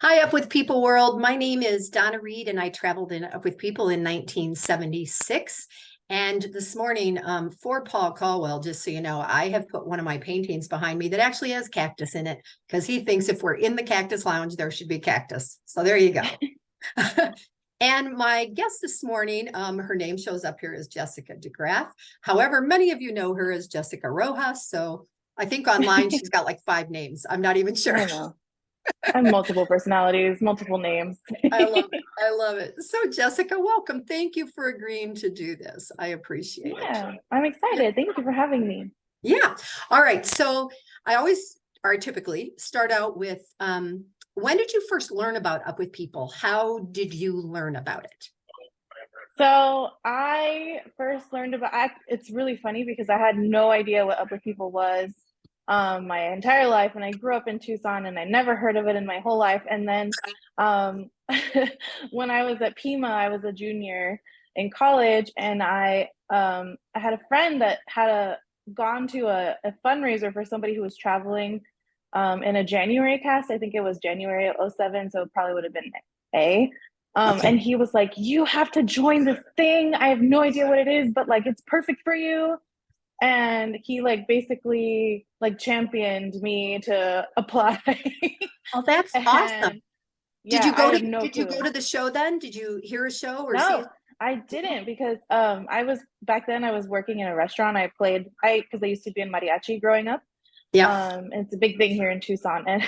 Hi, Up With People world. My name is Donna Reed, and I traveled in Up With People in 1976. And this morning, for Paul Caldwell, just so you know, I have put one of my paintings behind me that actually has cactus in it because he thinks if we're in the cactus lounge, there should be cactus. So there you go. And my guest this morning, her name shows up here as Jessica Degraff. However, many of you know her as Jessica Rojas. So I think online she's got like 5 names. I'm not even sure. I know. I have multiple personalities, multiple names. I love it. I love it. So, Jessica, welcome. Thank you for agreeing to do this. I appreciate it. Yeah, I'm excited. Thank you for having me. Yeah. All right. So, I always or typically start out with when did you first learn about Up With People? How did you learn about it? So I first learned it's really funny because I had no idea what Upper People was my entire life. And I grew up in Tucson and I never heard of it in my whole life. And then um, when I was at Pima, I was a junior in college and I had a friend that gone to a fundraiser for somebody who was traveling in a January cast. I think it was January of '07, so it probably would have been A. And Okay. he was like, "You have to join this thing. I have no idea what it is, but like it's perfect for you." And he like basically like championed me to apply. Oh, that's awesome. And Did yeah, you I go to had no did you go clue. to the show then? Did you hear a show or see No, it? I didn't because I was back then I was working in a restaurant. I because I used to be in mariachi growing up. Yeah. It's a big thing here in Tucson. And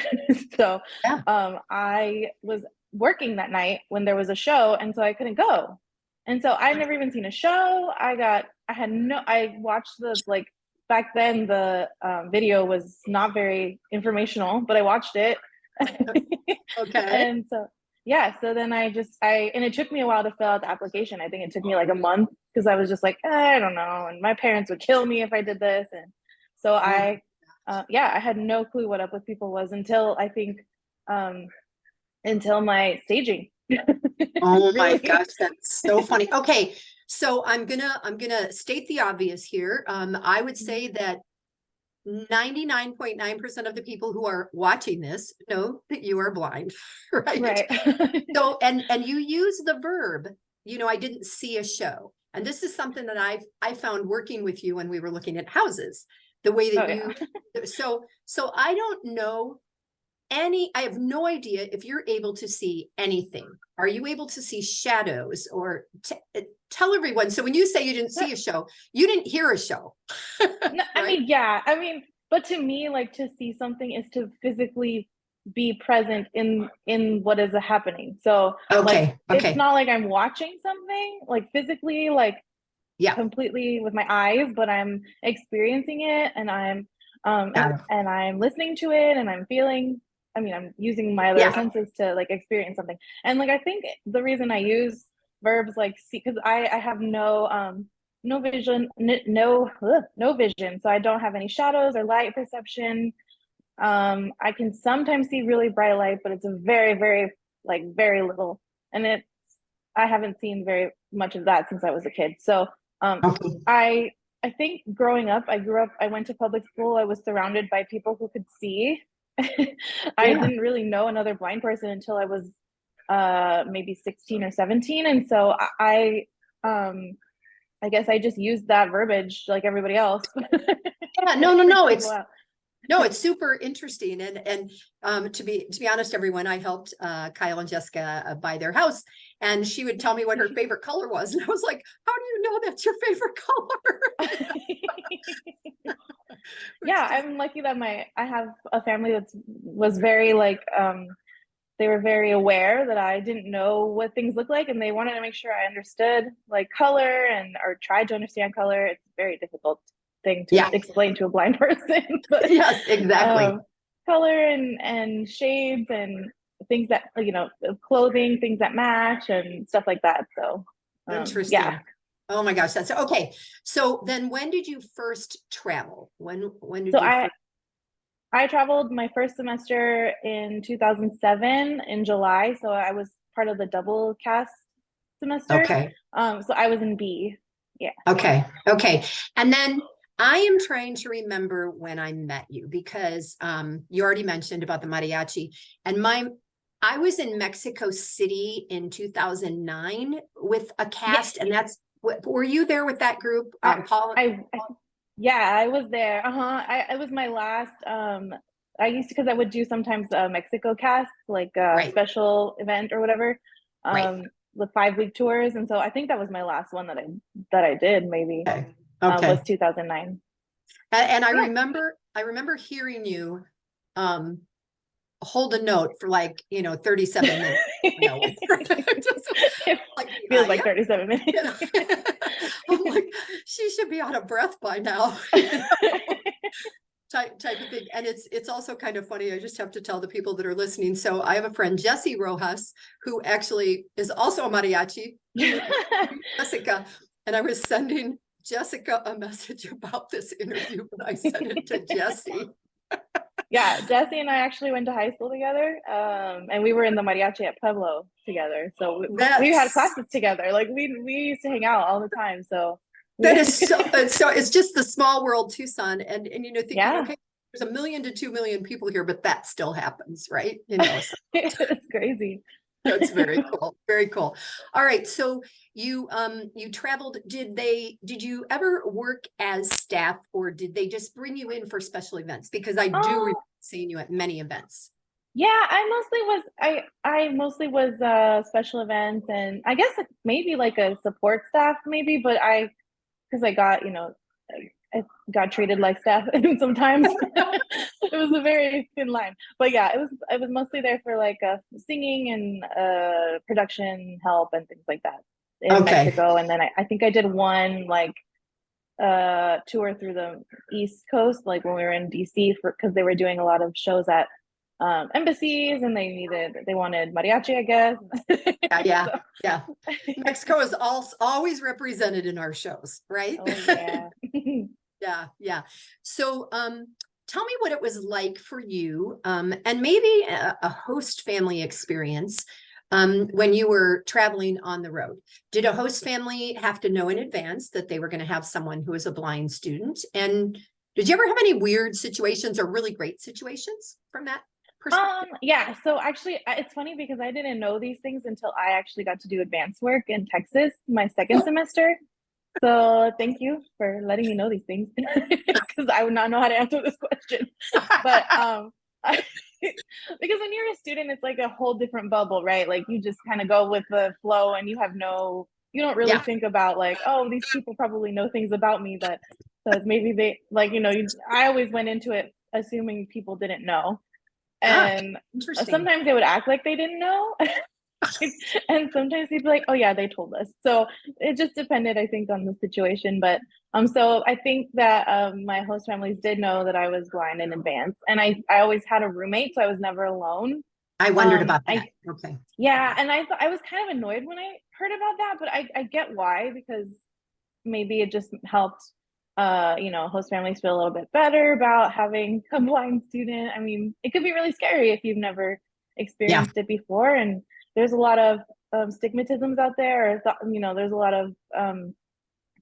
so Yeah. I was working that night when there was a show, and so I couldn't go. And so I'd never even seen a show. I watched the like back then the video was not very informational, but I watched it. Okay. And so yeah, so then and it took me a while to fill out the application. I think it took me like a month because I was just like, I don't know, and my parents would kill me if I did this. And so Oh, yeah, I had no clue what Up With People was until I think until my staging. oh my Really. gosh, that's so funny. Okay, so I'm gonna state the obvious here. I would say that 99.9% of the people who are watching this know that you are blind, right? Right. So and you use the verb, I didn't see a show. And this is something that I found working with you when we were looking at houses, the way Oh that yeah. so I don't know I have no idea if you're able to see anything. Are you able to see shadows or tell everyone? So when you say you didn't see a show, you didn't hear a show, No, I right? mean, yeah. I mean, but to me, like to see something is to physically be present in what is happening. So like Okay. it's Okay. not like I'm watching something like physically, like Yeah. completely with my eyes, but I'm experiencing it and Got it. and I'm listening to it and I'm feeling. I mean, I'm using my other Yeah. senses to like experience something. And like I think the reason I use verbs like see because I have no vision, no vision. So I don't have any shadows or light perception. I can sometimes see really bright light, but it's a very, very, like very little. And I haven't seen very much of that since I was a kid. So um, Okay. I, I think growing up, I went to public school. I was surrounded by people who could see. I Yeah. didn't really know another blind person until I was maybe 16 or 17. And so I guess I just used that verbiage like everybody else Yeah. to No, no, freak no. people It's out. No, it's super interesting. And to be honest, everyone, I helped Kyle and Jessica buy their house, and she would tell me what her favorite color was. And I was like, how do you know that's your favorite color? Yeah, It's just I'm lucky that I have a family that was very like they were very aware that I didn't know what things look like and they wanted to make sure I understood like color and or tried to understand color. It's a very difficult thing to yeah. explain to a blind person, but Yes, exactly. um color and shades and things that clothing, things that match and stuff like that. So yeah. Interesting. Oh my gosh, that's okay. So then when did you first travel? When So did you first I traveled my first semester in 2007 in July. So I was part of the double cast semester. okay. So I was in B. Yeah. Okay. Okay. And then I am trying to remember when I met you because you already mentioned about the mariachi, and I was in Mexico City in 2009 with a Yeah, cast, and were you there with that group, I, Paul? I yeah, I was there. It was my last. I used to because I would do sometimes Mexico cast, like a Right, special event or whatever, right. with 5 week tours, and so I think that was my last one that I did. Maybe Okay. Okay. was 2009. And Yeah. I remember hearing you hold a note for like, 37 minutes. Just It like, feels like yeah, 37 minutes. I'm like, she should be out of breath by now. Type of thing. And it's also kind of funny. I just have to tell the people that are listening. So I have a friend, Jesse Rojas, who actually is also a mariachi, Jessica. And I was sending Jessica a message about this interview, and I sent it to Jesse. Yeah, Jesse and I actually went to high school together, and we were in the mariachi at Pueblo together. So we had That's classes together. Like we used to hang out all the time. So that is so it's just the small world, Tucson, and thinking, yeah, okay, there's 1 million to 2 million people here, but that still happens, right? So it's crazy. that's very cool. Very cool. All right. So you traveled. Did you ever work as staff, or did they just bring you in for special events? Because I do Oh, remember seeing you at many events. yeah, I mostly was special events, and I guess maybe like a support staff maybe, but because I got, I got treated like staff sometimes. It was a very thin line, but yeah, it was mostly there for like singing and production help and things like that in Okay. Mexico. And then I think I did one like tour through the East Coast, like when we were in DC for because they were doing a lot of shows at embassies and they wanted mariachi, I guess. Yeah, yeah, So, yeah. Mexico is always represented in our shows, right? oh yeah. Yeah, yeah. So, tell me what it was like for you, and maybe a host family experience, when you were traveling on the road. Did a host family have to know in advance that they were going to have someone who was a blind student? And did you ever have any weird situations or really great situations from that perspective? Yeah, so actually it's funny because I didn't know these things until I actually got to do advanced work in Texas my second semester. So thank you for letting me know these things because I would not know how to answer this question. But I, because when you're a student, it's like a whole different bubble, right? Like you just kind of go with the flow and you don't really Yeah. think about like, oh, these people probably know things about me that maybe they like, I always went into it assuming people didn't know. Ah, And interesting. sometimes they would act like they didn't know. And sometimes they'd be like, oh yeah, they told us. So it just depended, I think, on the situation. But so I think that my host families did know that I was blind in advance. And I always had a roommate, so I was never alone. I wondered about that. I Okay. Yeah, Okay. and I thought I was kind of annoyed when I heard about that, but I get why, because maybe it just helped host families feel a little bit better about having a blind student. I mean, it could be really scary if you've never Yeah. experienced it before, and there's a lot of stigmatisms out there, or there's a lot of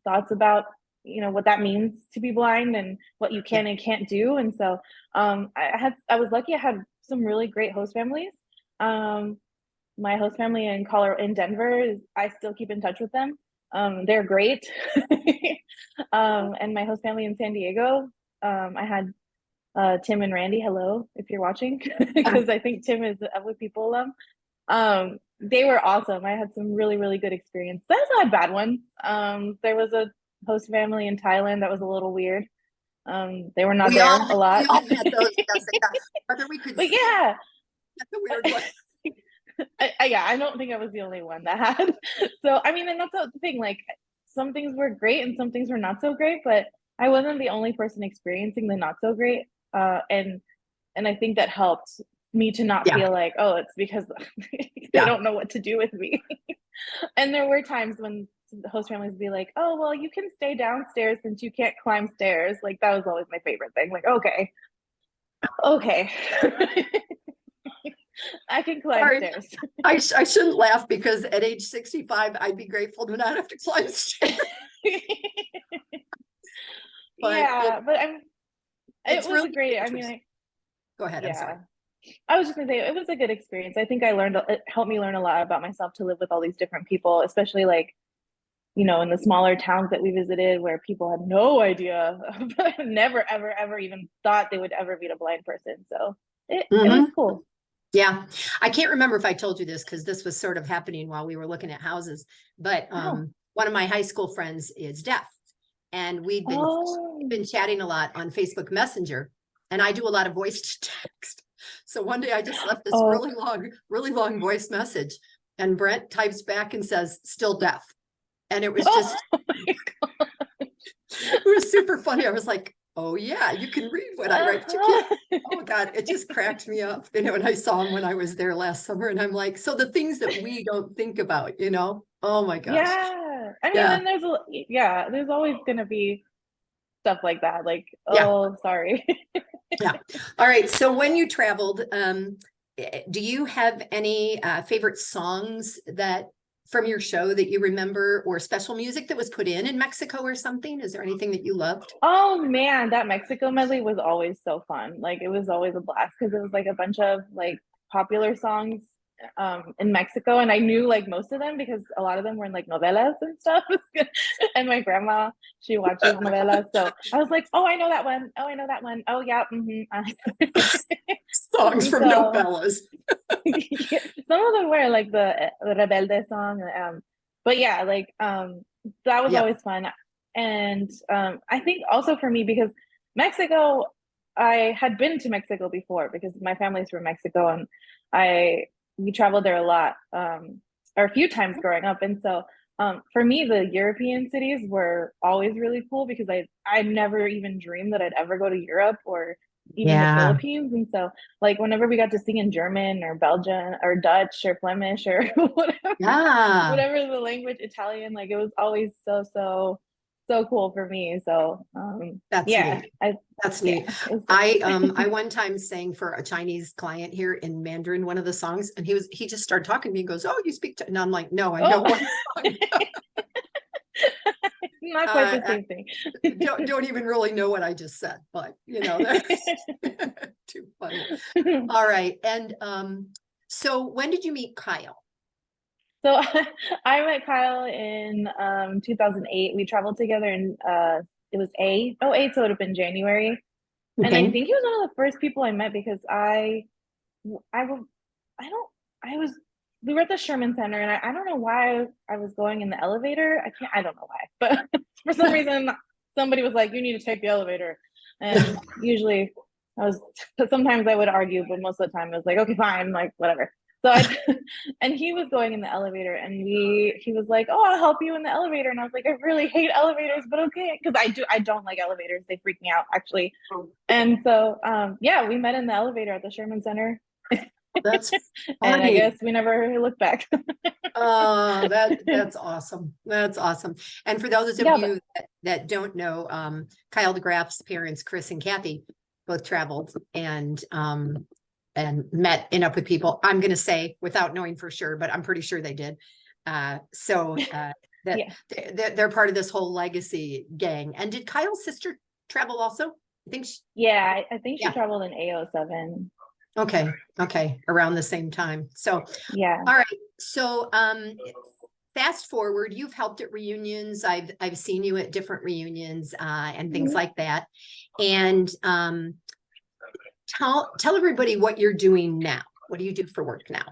thoughts about what that means to be blind and what you Yeah. can and can't do. And so I was lucky. I had some really great host families. My host family in Colorado, in Denver, I still keep in touch with them. They're great. And my host family in San Diego, I had Tim and Randy. Hello, if you're watching, because I think Tim is a With People alum. They were awesome. I had some really, really good experience. I also had bad ones. There was a host family in Thailand that was a little weird. They were not We there all a lot. we all had those, Jessica. Whether we could But see yeah, that's a weird one. yeah, I don't think I was the only one that had. So I mean, and that's the thing. Like some things were great and some things were not so great, but I wasn't the only person experiencing the not so great. And I think that helped me to not Yeah. feel like, oh, it's because they Yeah. don't know what to do with me. And there were times when the host families would be like, oh, well, you can stay downstairs since you can't climb stairs. Like that was always my favorite thing. Like, okay. I can climb Sorry. stairs. I shouldn't laugh because at age 65, I'd be grateful to not have to climb stairs. But Yeah, but it it's was really a great, I mean, interesting. Go ahead. I'm yeah, sorry. I was just gonna say it was a good experience. I think it helped me learn a lot about myself to live with all these different people, especially like, in the smaller towns that we visited where people had no idea, never, ever, ever even thought they would ever meet a blind person. So it was Mhm. cool. Yeah. I can't remember if I told you this because this was sort of happening while we were looking at houses, but Oh, one of my high school friends is deaf, and oh, been chatting a lot on Facebook Messenger, and I do a lot of voice to text. So one day I just left this oh, really long voice message, and Brent types back and says, "Still deaf." And it was oh just, my it was super funny. I was like, oh yeah, you can read what I write, but you can't. God. Oh God, it just cracked me up. And I saw him when I was there last summer, and I'm like, so the things that we don't think about, oh my gosh. Yeah. I mean, Yeah. and there's always gonna be stuff like that. Like, Yeah. oh, sorry. Yeah. All right. So when you traveled, do you have any favorite songs that from your show that you remember, or special music that was put in Mexico or something? Is there anything that you loved? Oh man, that Mexico medley was always so fun. Like it was always a blast because it was like a bunch of like popular songs in Mexico, and I knew like most of them because a lot of them were in like novelas and stuff. And my grandma, she watches novelas, so I was like, "Oh, I know that one. Oh, I know that one. Oh, yeah." Songs from So novellas. yeah, some of them were like the Rebelde song, but yeah, like that was Yep. always fun. And I think also for me because Mexico, I had been to Mexico before because my family's from Mexico, and I we traveled there a lot, or a few times growing up. And so for me, the European cities were always really cool because I never even dreamed that I'd ever go to Europe or even the Yeah. Philippines. And so like whenever we got to sing in German or Belgian or Dutch or Flemish or Yeah. whatever the language, Italian, like it was always so cool for me. So That's yeah, neat. I That's yeah, neat. it was I one time sang for a Chinese client here in Mandarin, one of the songs, and he just started talking to me and goes, "Oh, you speak," and I'm like, "No, I know oh, one song." not quite the I same thing. don't even really know what I just said, but that's too funny. All right, and so when did you meet Kyle? So I met Kyle in 2008. We traveled together in it was '08, so it would have been January. And I Okay. think he was one of the first people I met because I will I don't I was we were at the Sherman Center, and I don't know why I was going in the elevator. I don't know why, but for some reason somebody was like, you need to take the elevator. And usually I was sometimes I would argue, but most of the time I was like, okay, fine, like whatever. So I and he was going in the elevator, and he was like, "Oh, I'll help you in the elevator." And I was like, "I really hate elevators, but okay." Because I don't like elevators. They freak me out actually. And so yeah, we met in the elevator at the Sherman Center. That's And I funny. guess we never looked back. Oh, that's awesome. That's awesome. And for those of Yeah, but you that don't know, Kyle Degraff's parents, Chris and Kathy, both traveled and met and up with people. I'm going to say without knowing for sure, but I'm pretty sure they did. That yeah, they're part of this whole legacy gang. And did Kyle's sister travel also? I think yeah, I think she yeah. traveled in A07. Okay. Okay. Around the same time. So Yeah. all right. So fast forward, you've helped at reunions. I've seen you at different reunions and things Mhm. like that. And tell everybody what you're doing now. What do you do for work now?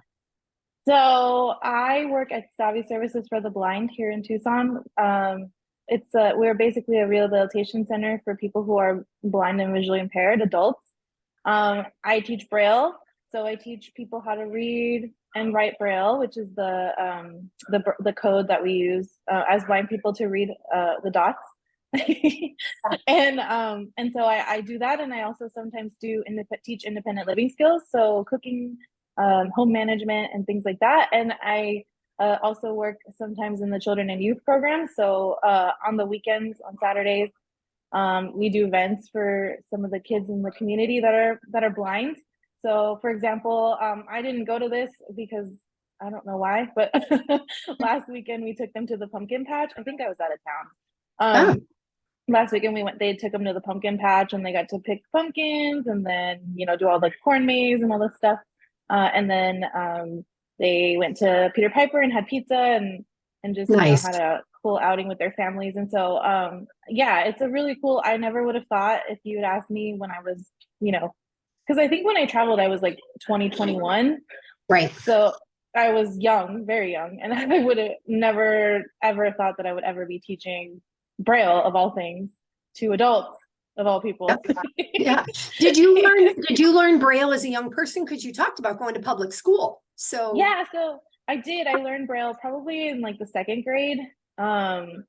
So I work at Savvy Services for the Blind here in Tucson. We're basically a rehabilitation center for people who are blind and visually impaired adults. I teach Braille, so I teach people how to read and write Braille, which is the code that we use as blind people to read the dots. And so I do that, and I also sometimes teach independent living skills, so cooking, home management, and things like that. And I also work sometimes in the children and youth program. So on the weekends, on Saturdays, we do events for some of the kids in the community that are blind. So, for example, I didn't go to this because I don't know why, but last weekend we took them to the pumpkin patch. I think I was out of town. Oh, last weekend they took them to the pumpkin patch and they got to pick pumpkins and then, do all the corn maze and all this stuff. And then they went to Peter Piper and had pizza and just, Nice. had a cool outing with their families. And so, yeah, it's a really cool, I never would have thought if you had asked me when I was, because I think when I traveled, I was like 2021. Right. So I was young, very young, and I would have never ever thought that I would ever be teaching Braille of all things to adults of all people. Yeah. Did you learn Braille as a young person? Because you talked about going to public school. So Yeah, so I did. I learned Braille probably in like the second grade. And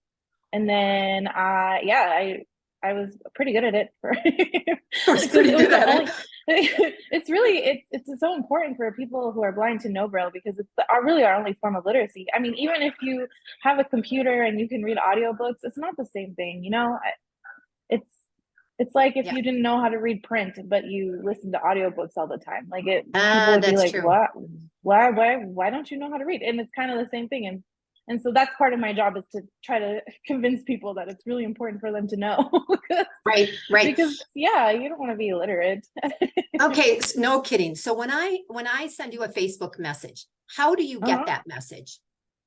then I was pretty good at it for I was pretty good at it. it's really it's so important for people who are blind to know Braille because it's really our only form of literacy. I mean, even if you have a computer and you can read audiobooks, it's not the same thing, It's it's like if Yeah. you didn't know how to read print, but you listen to audiobooks all the time. Like people would be That's like, true. "What? Why don't you know how to read?" And it's kind of the same thing. And so that's part of my job is to try to convince people that it's really important for them to know. Right, right. Because yeah, you don't want to be illiterate. Okay, no kidding. So when I send you a Facebook message, how do you get Uh-huh. that message?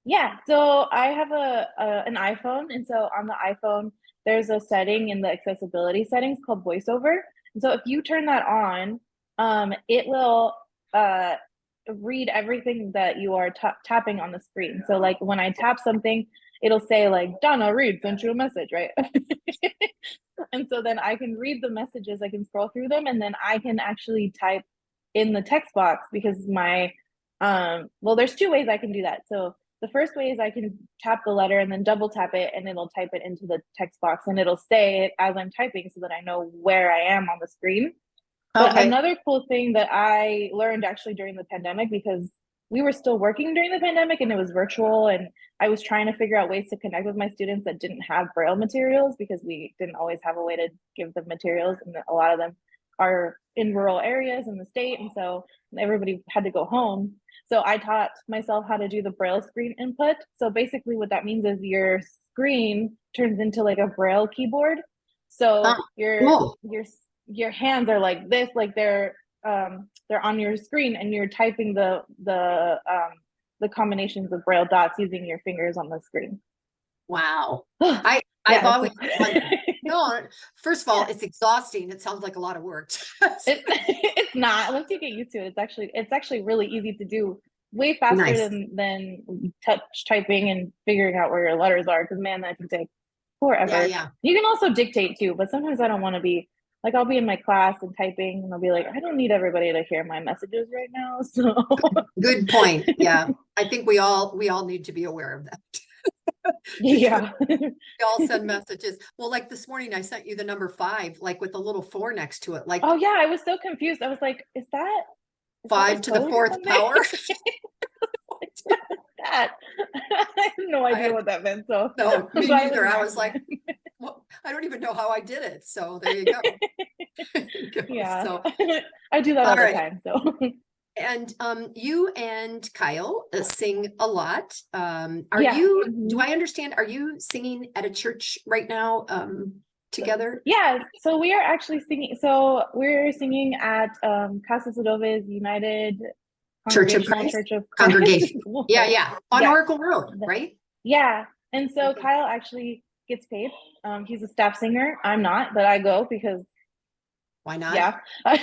Yeah, so I have an iPhone, and so on the iPhone, there's a setting in the accessibility settings called VoiceOver. And so if you turn that on, it will read everything that you are tapping on the screen. So like when I tap something, it'll say like Donna Reed sent you a message, right? And so then I can read the messages, I can scroll through them, and then I can actually type in the text box because well, there's two ways I can do that. So the first way is I can tap the letter and then double tap it and it'll type it into the text box and it'll say it as I'm typing so that I know where I am on the screen. But Okay. another cool thing that I learned actually during the pandemic, because we were still working during the pandemic and it was virtual, and I was trying to figure out ways to connect with my students that didn't have Braille materials because we didn't always have a way to give them materials, and a lot of them are in rural areas in the state, and so everybody had to go home. So I taught myself how to do the Braille screen input. So basically what that means is your screen turns into like a Braille keyboard. So Oh, your cool. your your hands are like this, like they're on your screen and you're typing the combinations of Braille dots using your fingers on the screen. Wow. I've Yeah, always wondered. No, first of all, yeah. it's exhausting. It sounds like a lot of work. It's not. Once you get used to it, it's actually really easy to do. Way faster Nice. than touch typing and figuring out where your letters are. Because man, that can take Yeah, forever. yeah. You can also dictate too, but sometimes I don't want to be like I'll be in my class and typing, and I'll be like, I don't need everybody to hear my messages right now. So Good point. Yeah. I think we all need to be aware of that. Because yeah, we all send messages. Well, like this morning, I sent you the number 5, like with a little 4 next to it, like oh yeah, I was so confused. I was like, is that a 5 to the code or 4th something? power. That I had no I idea had what that meant. So no, I'm me glad it was neither. an I was like, accident. well, I don't even know how I did it. So there you go. There you go. Yeah, So, I do that all all the right. time. So And you and Kyle sing a lot. yeah. Do I understand, are you singing at a church right now together? Yeah, so we are actually singing. So we're singing at Casa Sadove's United Church of Congregational Christ? Church of Christ. Congregation. Yeah, yeah. On Yeah, Oracle Road, right? yeah. And so Okay. Kyle actually gets paid. He's a staff singer. I'm not, but I go because Why not? yeah, I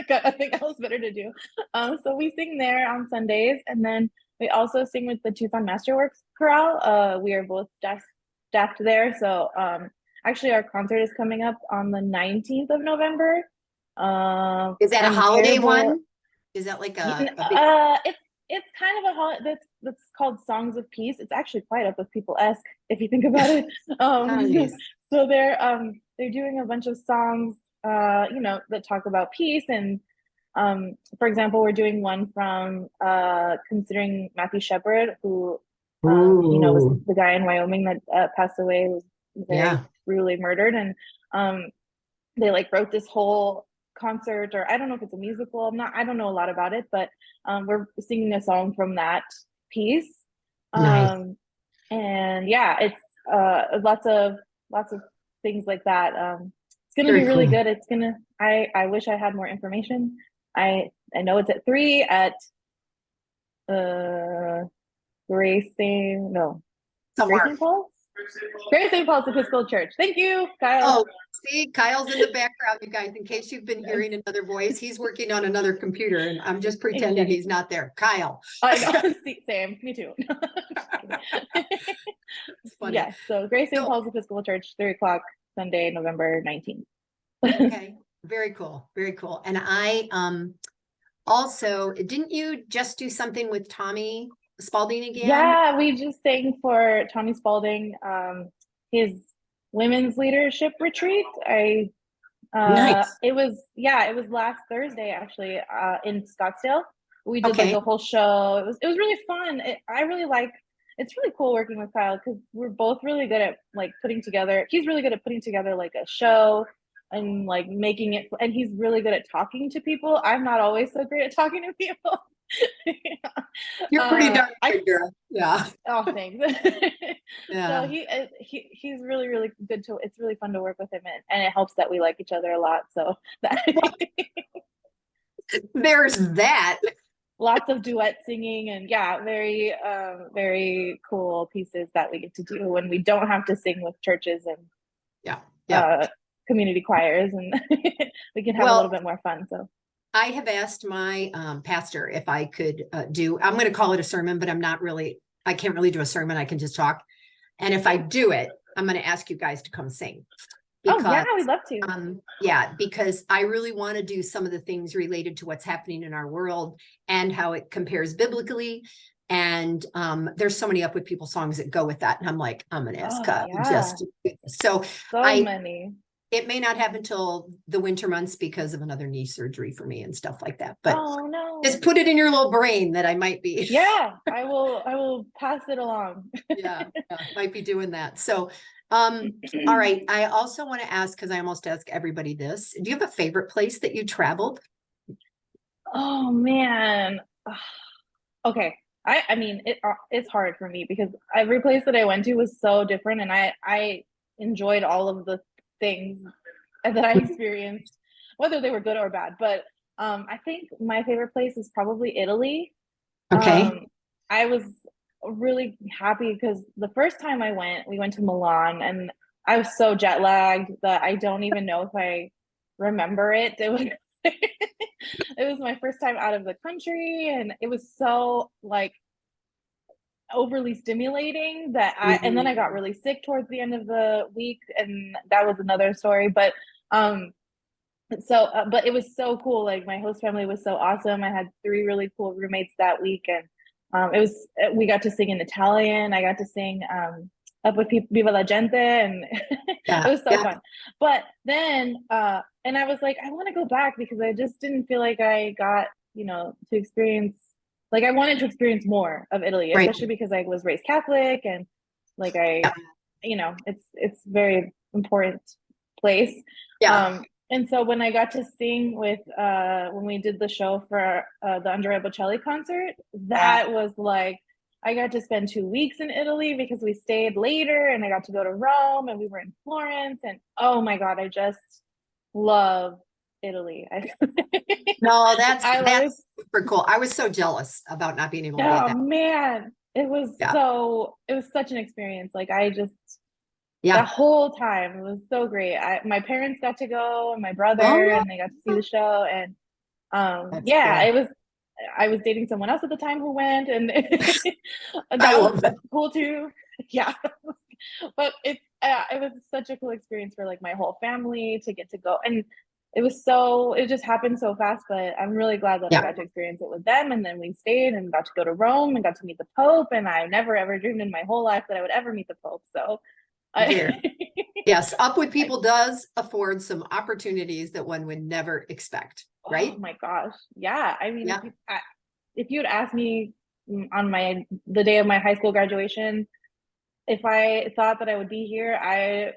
got nothing else better to do. So we sing there on Sundays, and then we also sing with the Tucson Masterworks Chorale. We are both staffed there. So actually, our concert is coming up on the 19th of November. Is that a I'm holiday terrible. one? Is that like a big? It's kind of a holiday that's called Songs of Peace. It's actually quite up with people-esque if you think about it. Nice. So they're doing a bunch of songs that talk about peace. And for example, we're doing one from considering Matthew Shepard, who was Ooh, the guy in Wyoming that passed away, was very yeah. brutally murdered. And they like wrote this whole concert, or I don't know if it's a musical. I don't know a lot about it, but we're singing a song from that piece. Nice. And yeah, it's lots of things like that. It's gonna Very be really cool. good. It's gonna. I wish I had more information. I know it's at 3 at uh Grace St. No, Grace Somewhere. St. Paul's. Grace St. Paul's Episcopal Church. Thank you, Kyle. Oh, see, Kyle's in the background, you guys, in case you've been hearing another voice. He's working on another computer and I'm just pretending Yes. he's not there. Kyle. I know. Same. Me too. It's funny. Yes. So Grace St. So, Paul's Episcopal Church, 3 o'clock, Sunday, November 19th. okay, very cool. Very cool. And I also, didn't you just do something with Tommy Spalding again? Yeah, we just sang for Tommy Spalding, his women's leadership retreat. Nice. It was last Thursday actually, in Scottsdale. We did like Okay. a whole show. It was really fun. I really like. It's really cool working with Kyle because we're both really good at like putting together. He's really good at putting together like a show and like making it. And he's really good at talking to people. I'm not always so great at talking to people. You're pretty darn I good, girl. Yeah. Oh, thanks. So Yeah. he's really really good to. It's really fun to work with him, and it helps that we like each other a lot. So that Well, there's that. lots of duet singing and yeah, very cool pieces that we get to do when we don't have to sing with churches and Yeah. Yeah. community choirs, and we can have a little Well, bit more fun. So I have asked my pastor if I could I'm going to call it a sermon, but I can't really do a sermon. I can just talk. And if I do it, I'm going to ask you guys to come sing oh yeah, because, we'd love to. yeah, because I really want to do some of the things related to what's happening in our world and how it compares biblically. And there's so many Up With People songs that go with that. And I'm like, I'm going to ask Oh yeah, just so so many. it may not happen till the winter months because of another knee surgery for me and stuff like that. But Oh no. just put it in your little brain that I might be. Yeah, I will pass it along. Yeah, might be doing that. So, all right. I also want to ask, because I almost ask everybody this. Do you have a favorite place that you traveled? Oh man. Okay. I mean it's hard for me because every place that I went to was so different, and I enjoyed all of the things that I experienced, whether they were good or bad. But I think my favorite place is probably Italy. Okay. I was really happy because the first time we went to Milan, and I was so jet lagged that I don't even know if I remember it. It was it was my first time out of the country, and it was so like overly stimulating that and then I got really sick towards the end of the week, and that was another story. But but it was so cool. Like my host family was so awesome. I had 3 really cool roommates that week, and we got to sing in Italian. I got to sing Up With People, Viva la Gente, and it Yeah. was so fun. But then and I was like, I want to go back because I just didn't feel like I got, to experience, like I wanted to experience more of Italy, Right. especially because I was raised Catholic, and like it's very important place. Yeah. And so when I got to sing with when we did the show for the Andrea Bocelli concert, that was like I got to spend 2 weeks in Italy because we stayed later, and I got to go to Rome, and we were in Florence, and oh my God, I just love Italy. No, I like, that's super cool. I was so jealous about not being able to go oh that. man, it was such an experience. Like the Yeah. whole time it was so great. My parents got to go, and my brother, Oh, and they got to see the show, and that's yeah, cool. I was dating someone else at the time who went, and I that love was that. cool too. Yeah. But it was such a cool experience for like my whole family to get to go, and it just happened so fast. But I'm really glad that I Yeah. got to experience it with them, and then we stayed and got to go to Rome and got to meet the Pope, and I never ever dreamed in my whole life that I would ever meet the Pope. So Very. I Yes. Up With People does afford some opportunities that one would never expect. Right. Oh my gosh. Yeah. I mean, Yeah. if you had asked me on the day of my high school graduation, if I thought that I would be here, I'd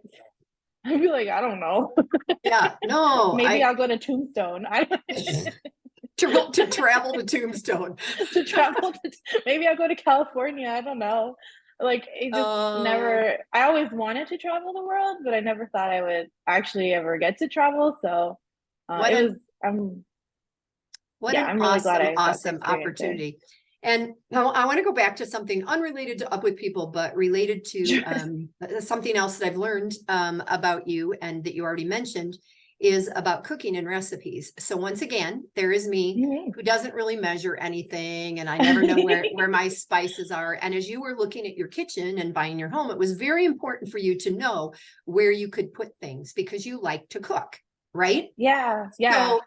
be like, I don't know. Yeah. No, Maybe I'll go to Tombstone. to travel to Tombstone. To travel maybe I'll go to California. I don't know. Like it just Oh, never, I always wanted to travel the world, but I never thought I would actually ever get to travel. So what it was, an I'm, what yeah, an I'm really glad awesome, I got to awesome experience it. opportunity. And now I want to go back to something unrelated to Up with People, but related to something else that I've learned about you and that you already mentioned is about cooking and recipes. So once again, there is me who doesn't really measure anything, and I never know where my spices are. And as you were looking at your kitchen and buying your home, it was very important for you to know where you could put things because you like to cook, right? Yeah, yeah. So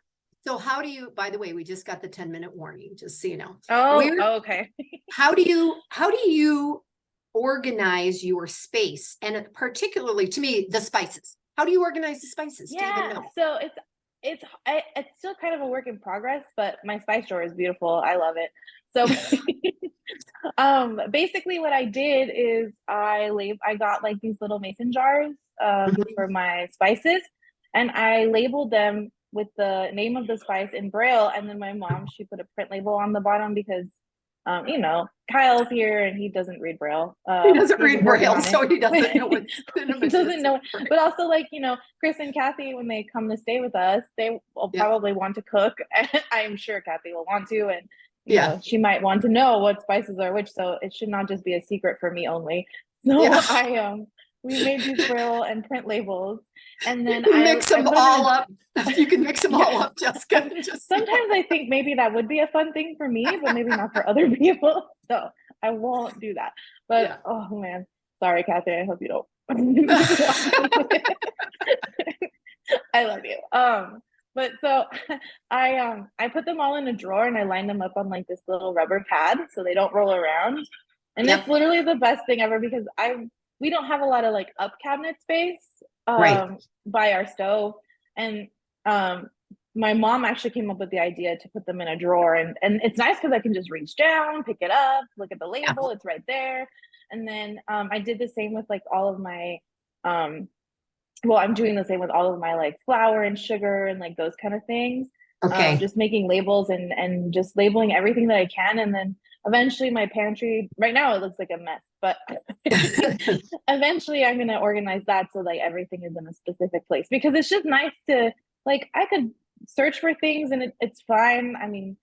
so how do you, by the way, we just got the 10-minute warning, just so you know. Oh, Where, okay. how do you organize your space? And particularly to me, the spices. How do you organize the spices? Do you even Yeah, know? so it's still kind of a work in progress, but my spice drawer is beautiful. I love it. So basically what I did is I got like these little mason jars Mhm. for my spices, and I labeled them with the name of the spice in Braille, and then my mom, she put a print label on the bottom because Kyle's here and he doesn't read Braille. He doesn't He's read working Braille, on it. so he doesn't know what He cinnamon doesn't is. know, Right. but also like, Chris and Kathy, when they come to stay with us, they will Yeah. probably want to cook. I'm sure Kathy will want to, and Yeah. she might want to know what spices are which, so it should not just be a secret for me only. So Yeah. we made these braille and print labels, and You then can I mix I them put them in all a up. You can mix them yeah. all up, Jessica, and just see what Sometimes I think maybe that would be a fun thing for me, but maybe not for other people. So I won't do that. But yeah. oh man, sorry, Kathy. I hope you don't. I love you. But so I put them all in a drawer and I lined them up on like this little rubber pad so they don't roll around. And it's Yep. literally the best thing ever because I we don't have a lot of like up cabinet space Right. by our stove. And um my mom actually came up with the idea to put them in a drawer, and it's nice because I can just reach down, pick it up, look at the Yeah. label, it's right there. And then I did the same with like all of my um well, I'm doing the same with all of my like flour and sugar and like those kind of things. Okay. Just making labels and just labeling everything that I can. And then eventually my pantry, right now it looks like a mess, but eventually I'm going to organize that so like everything is in a specific place because it's just nice to like, I could search for things and it's fine. I mean,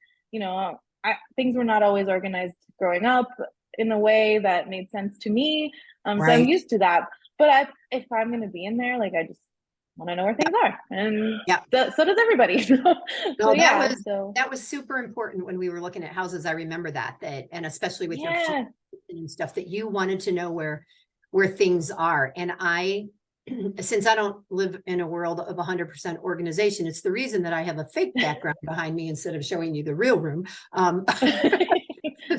things were not always organized growing up in a way that made sense to me. So I'm Right. used to that. But if I'm going to be in there, like I just want to know where things are, and Yeah. so does everybody. So No, yeah, so that was super important when we were looking at houses. I remember that and especially with your yeah, and stuff that you wanted to know where things are. And I since I don't live in a world of 100% organization, it's the reason that I have a fake background behind me instead of showing you the real room.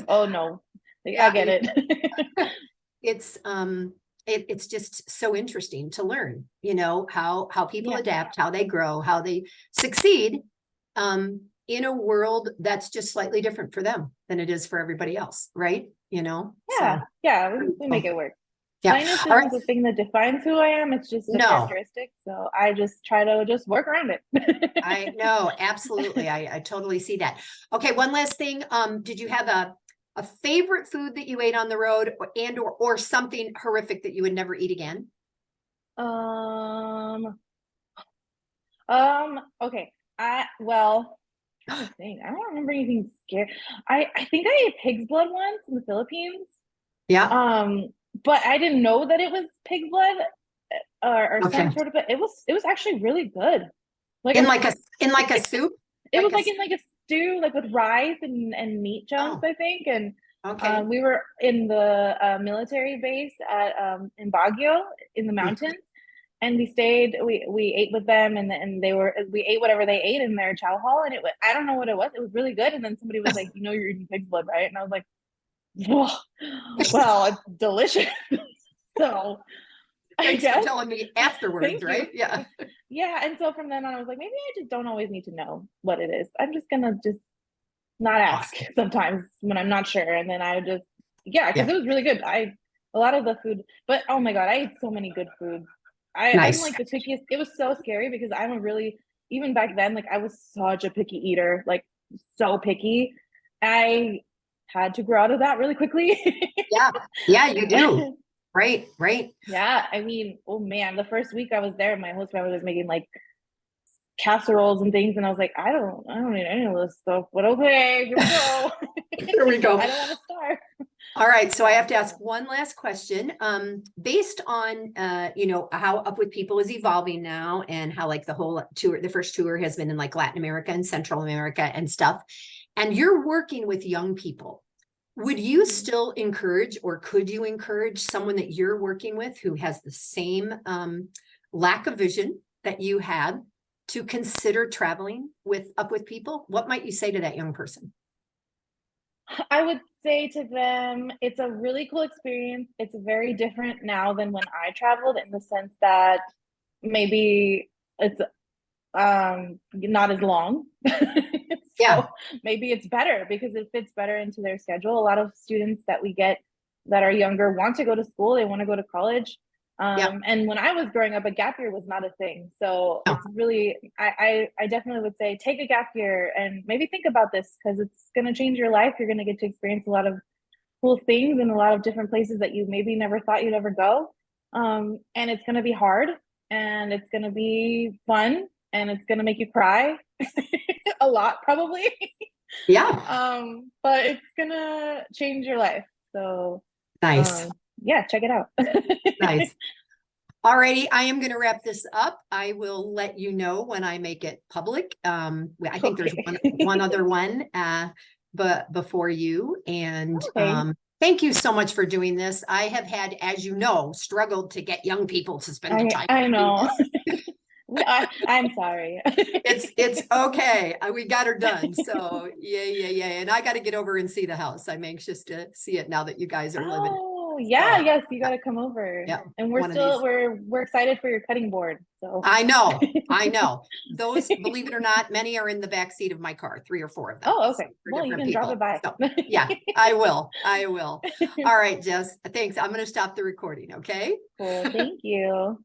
oh no, like, I Yeah, get it. it's it's just so interesting to learn, how people Yeah, adapt, how they grow, how they succeed in a world that's just slightly different for them than it is for everybody else, right? yeah, So yeah. We make it work. yeah. Kindness All isn't right. the thing that defines who I am. It's just a No, characteristic. So I just try to just work around I it. know, absolutely. I totally see that. Okay, one last thing. Did you have a favorite food that you ate on the road or something horrific that you would never eat again? um, okay. Trying to think. I don't remember anything scary. I think I ate pig's blood once in the Philippines. Yeah. Um, but I didn't know that it was pig's blood or some Okay. sort of. It was actually really good. Like In like a soup? it Like was a like in like a stew, like with rice and meat chunks, oh, I think. And okay. we were in the military base at in Baguio in the Mhm. mountains, and we stayed. We ate with them, and we ate whatever they ate in their chow hall, and I don't know what it was. It was really good. And then somebody was like, "You're eating pig's blood, right?" And I was like, well, it's delicious. So I Thanks for guess. telling me afterwards, Thank you. right? Yeah. Yeah. And so from then on, I was like, maybe I just don't always need to know what it is. I'm just gonna just not ask Awesome. sometimes when I'm not sure. And then I just because Yeah. it was really good. A lot of the food, but oh my god, I ate so many good foods. I'm Nice. like the pickiest. It was so scary because I'm a really even back then, like I was such a picky eater, like so picky. I had to grow out of that really quickly. Yeah. Yeah, you do. Right. Right. Yeah, I mean, oh man, the first week I was there, my host family was making like casseroles and things, and I was like, I don't need any of this stuff, but okay, here we go. Here we go. I don't want to starve. All right, so I Yeah, have to ask one last question. Based on how Up With People is evolving now, and how like the whole tour, the first tour has been in like Latin America and Central America and stuff, and you're working with young people. Would you still encourage, or could you encourage someone that you're working with who has the same lack of vision that you had to consider traveling with Up With People? What might you say to that young person? I would say to them, it's a really cool experience. It's very different now than when I traveled, in the sense that maybe it's not as long. Yeah. So maybe it's better because it fits better into their schedule. A lot of students that we get that are younger want to go to school, they want to go to college. Yeah. And when I was growing up, a gap year was not a thing. So No. it's really, I definitely would say take a gap year and maybe think about this, because it's going to change your life. You're going to get to experience a lot of cool things in a lot of different places that you maybe never thought you'd ever go. And it's going to be hard, and it's going to be fun, and it's going to make you cry a lot probably. Yeah. But it's going to change your life. So Nice. yeah, check it out. Nice. Alrighty, I am going to wrap this up. I will let you know when I make it public. I think there's one other one, but before you. And Okay. thank you so much for doing this. I have had, as you know, struggled to get young people to spend the time I to do know. this. I'm sorry. It's okay. We got her done. So yeah. And I got to get over and see the house. I'm anxious to see it now that you guys are living it. Oh, yeah, So, yes, you got to come over. yeah, And one of these. we're excited for your cutting board. So I know. Those, believe it or not, many are in the back seat of my car, 3 or 4 of them. Oh, So, okay. for Well, you different can drop people. it by. So, yeah, I will. All right, Jess. Thanks. I'm going to stop the recording. Okay. Cool. Thank you.